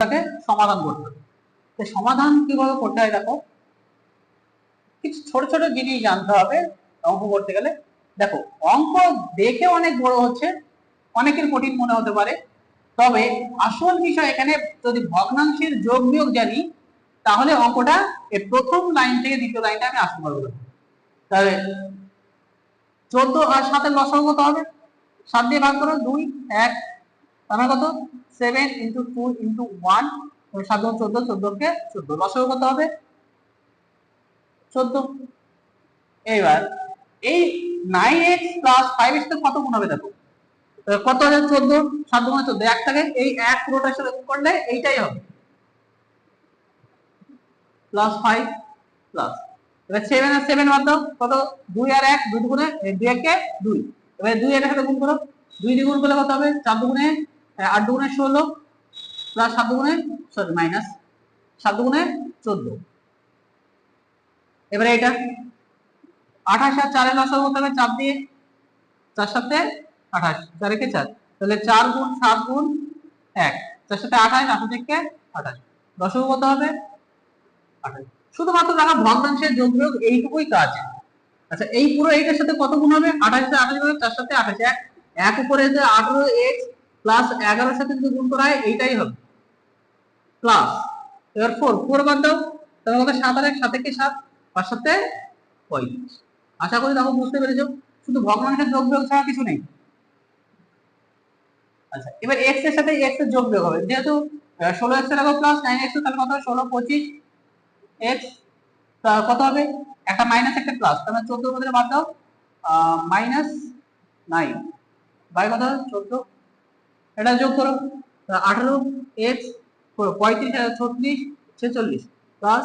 তাকে সমাধান করতে হবে। তো সমাধান কিভাবে করতে হয় দেখো, কিছু ছোট ছোট জিনিস জানতে হবে অঙ্ক করতে গেলে। দেখো অঙ্ক দেখে অনেক বড় হচ্ছে, অনেকের কঠিন মনে হতে পারে, তবে আসল বিষয় এখানে যদি ভগ্নাংশের যোগ বিয়োগ জানি তাহলে অঙ্কটা এই প্রথম লাইন থেকে দ্বিতীয় লাইনটা আমি আসতে পারবো। তাহলে 14 আর 7 এর লসাগু কত হবে? 7 দিয়ে ভাগ করো 2 1, তাহলে কত 7 ইনটু 2 ইনটু 1, 7 গুণ 14, 14 কে 14, লসাগু কত হবে? 14। এইবার এই 9x প্লাস 5x তে কত গুণ হবে দেখো, কত হবে? 14, 7 গুণ 14, 1 থাকে, এই 1 পুরোটার সাথে গুণ করলে এইটাই হবে প্লাস 5 প্লাস, এবার 7 আর 7 বাদ দাও, কত? 2 আর 1, 2 দুগুণে 2 একে 2, এবার 2 এর সাথে গুণ করো, 2 দিয়ে গুণ করলে কত হবে? 4 দুগুণে 8 দুগুণে 16 প্লাস 7 দুগুণে সরি মাইনাস 7 দুগুণে 14। এবারে এটা 28 আর 4 এর লসাগু কত হবে? 4 দিয়ে 4 সাথে 28, 4 একে 4, তাহলে 4 গুণ 7 গুণ 1, 4 সাথে 28, 28 থেকে 28, লসাগু কত হবে? 28। শুধুমাত্র দেখো ভগ্নাংশের যোগ বিয়োগ এইটুকুই কাজ। আচ্ছা এই পুরো এইটার সাথে কত গুণ হবে? 28 তে 28 গুণ 4 সাথে 28, এক উপরে যে 18x প্লাস 11 সাথে যদি গুণ করা হয় এইটাই হবে প্লাস, এবার 4 বাদ দাও, তাহলে কত? 7 আর 1, 7 একে 7, 5 সাথে 35। আশা করি দেখো বুঝতে পেরেছো, শুধু ভগ্নাংশের যোগ বিয়োগ ছাড়া কিছু নেই। আচ্ছা এবার x এর সাথে x এর যোগ বিয়োগ হবে, যেহেতু 16x এর রাখো প্লাস 9x, তাহলে কত হবে? 16 25 x কত হবে? একটা মাইনাস একটা প্লাস, তাহলে 14 এর মধ্যে বাদ দাও, মাইনাস 9 বাই কত? 14, এটা যোগ করো, 18x 35 36 46 প্লাস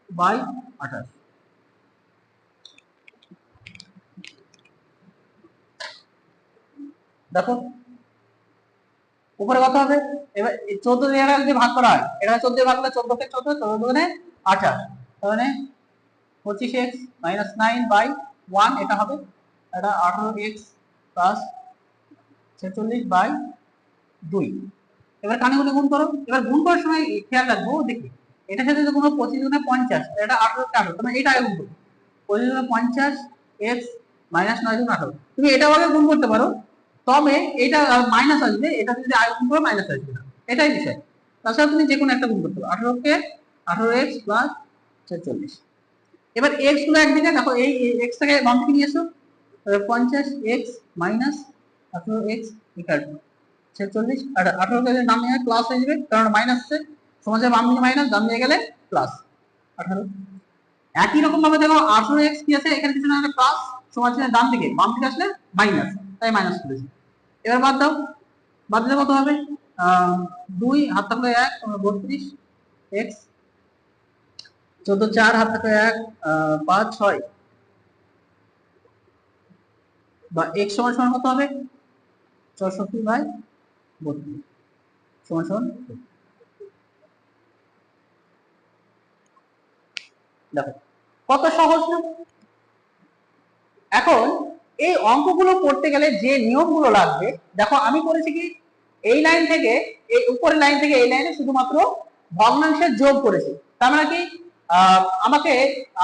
বাই 28। দেখো উপরে কত হবে? এবার 14 দিয়ে যদি ভাগ করা হয়, এটা 14 দিয়ে ভাগ করলে 14 কে 14, 14 দুগুণে 28, তাহলে 25x মাইনাস 9 বাই 1, এটা হবে এটা 18x প্লাস 46 বাই 2। এবার কানেগুলি গুণ করো, এবার গুণ করার সময় খেয়াল রাখবো, দেখি এটার সাথে যদি কোনো 25 গুণে 50, এটা 18 কে 18, তোমরা এটা আগে গুণ করো, 25 গুণে 50 x মাইনাস 9 গুণ 18, তুমি এটা আগে গুণ করতে পারো, তবে এটা মাইনাস আসবে, এটা যদি আগে গুণ করো মাইনাস আসবে না, এটাই বিষয়। তাছাড়া তুমি যে কোনো একটা গুণ করতে পারো, 18 কে 18x প্লাস 46। এবার x গুলো একদিকে দেখো, এই x টাকে বাম দিকে নিয়ে এসো, 50x minus 18x equal to 46, আর 18 কে নাম নিয়ে প্লাস হয়ে যাবে, কারণ মাইনাস আছে, সমাজে বাম দিকে মাইনাস, ডান দিকে গেলে প্লাস 18। একই রকম ভাবে দেখো 18x কি আছে, এখানে কিছু না প্লাস, সমাজে ডান দিকে, বাম দিকে আসলে মাইনাস, তাই মাইনাস করেছি। এবার বাদ দাও, বাদ দিলে কত হবে? 2 হাত থাকলে 1, 32 x, 14 4 হাত থাকলে 1, 5 6, বা x সমান সমান কত হবে? 64 বাই 32 সমান সমান। দেখো কত সহজ না? এখন এই অঙ্কগুলো করতে গেলে যে নিয়মগুলো লাগবে, দেখো আমি করেছি কি, এই লাইন থেকে এই উপরের লাইন থেকে এই লাইনে শুধুমাত্র ভগ্নাংশের যোগ করেছি, তার মানে কি আমাকে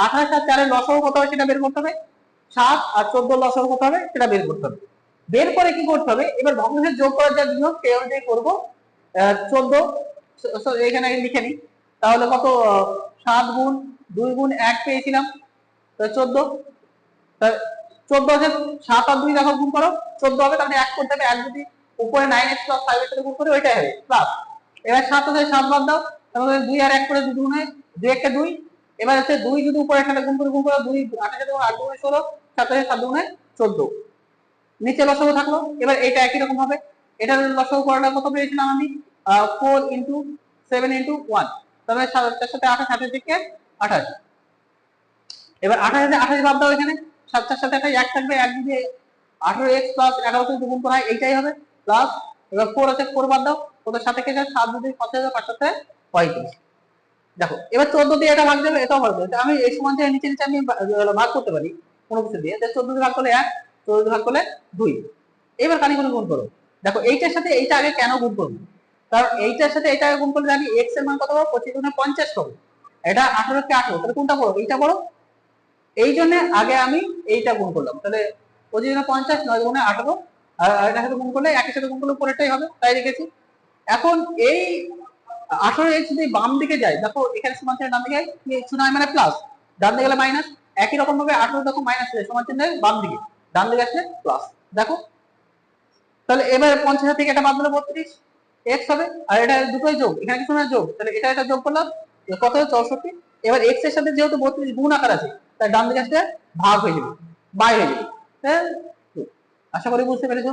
28 আর 4 এর লসাগু কত হবে সেটা বের করতে হবে, 7 আর 14 লসাগু কত হবে সেটা বের করতে হবে। বের করে কি করতে হবে, এবার ভগ্নাংশের যোগ করার যা নিয়ম সেই অনুযায়ী করবো। 14 এখানে লিখে নিই, তাহলে কত? 7 গুণ 2 গুণ 1 পেয়েছিলাম, 14, 14 আছে, 7 আর 2 দেখো গুণ করো 14 হবে, তাহলে 1 করতে হবে, 1 যদি উপরে 9x প্লাস 5 এর সাথে গুণ করি ওইটাই হবে প্লাস। এবার 7 আছে 7 বাদ দাও, তাহলে 2 আর 1 করে 2 গুণে 2 একে 2, এবার আছে 2 যদি উপরে সাথে গুণ করো 2 8 এর সাথে 8 গুণে 16, 7 এর 7 গুণে 14, নিচে লসাগু থাকলো। এবার এটা একই রকম হবে, এটার লসাগু করাটা কত পেয়েছিলাম আমি? 4 ইনটু 7 ইনটু 1, তাহলে 7 এর সাথে 28, 7 থেকে 28। এবার 28 এর 28 বাদ দাও, এখানে 7 এর সাথে একটা 1 থাকবে, 1 যদি 18x প্লাস 11 কে গুণ করা হয় এইটাই হবে প্লাস। এবার 4 আছে 4 বাদ দাও, ওদের সাথে কে 7 যদি 5 এর 5 সাথে 35। দেখো এবার 14 দিয়ে এটা ভাগ দেবে, এটাও হবে, আমি এই সমান থেকে নিচে নিচে আমি ভাগ করতে পারি কোনো কিছু দিয়ে, 14 দিয়ে ভাগ করলে 1, 14 দিয়ে ভাগ করলে 2। এবার কানিগুলো গুণ করো, দেখো এইটার সাথে এইটা আগে কেন গুণ করবো, কারণ এইটার সাথে এটা গুণ করলে জানি এক্স এর মান কত হবে, 25×50 হবে। এটা 18 কে 18, তাহলে কোনটা বড়? এইটা বড়। এই জন্য আগে আমি এইটা গুণ করলাম। তাহলে 25×50 9×18, আর এটার সাথে গুণ করলে একের সাথে গুণ করলে উপরেরটাই হবে, তাই রেখেছি। এখন এই 18 যদি বাম দিকে যায়, দেখো এখানে সমান চিহ্ন ডান দিকে কিছু নয় মানে প্লাস, ডান দিকে গেলে মাইনাস। একই রকম ভাবে 18 দেখো মাইনাস সমান চিহ্ন বাম দিকে, ডান দিকে আসলে প্লাস। দেখো তাহলে এবার 50 থেকে এটা বাদ দিলে 32 এক্স হবে, আর এটা দুটোই যোগ, এখানে কিছু না যোগ, তাহলে এটা যোগ করলাম কত হবে 64। এবার এক্স এর সাথে যেহেতু 32 গুণ আকার আছে, তাই ডান দিকে আসলে ভাগ হয়ে যাবে, বাই হয়ে যাবে। আশা করি বুঝতে পেরেছো।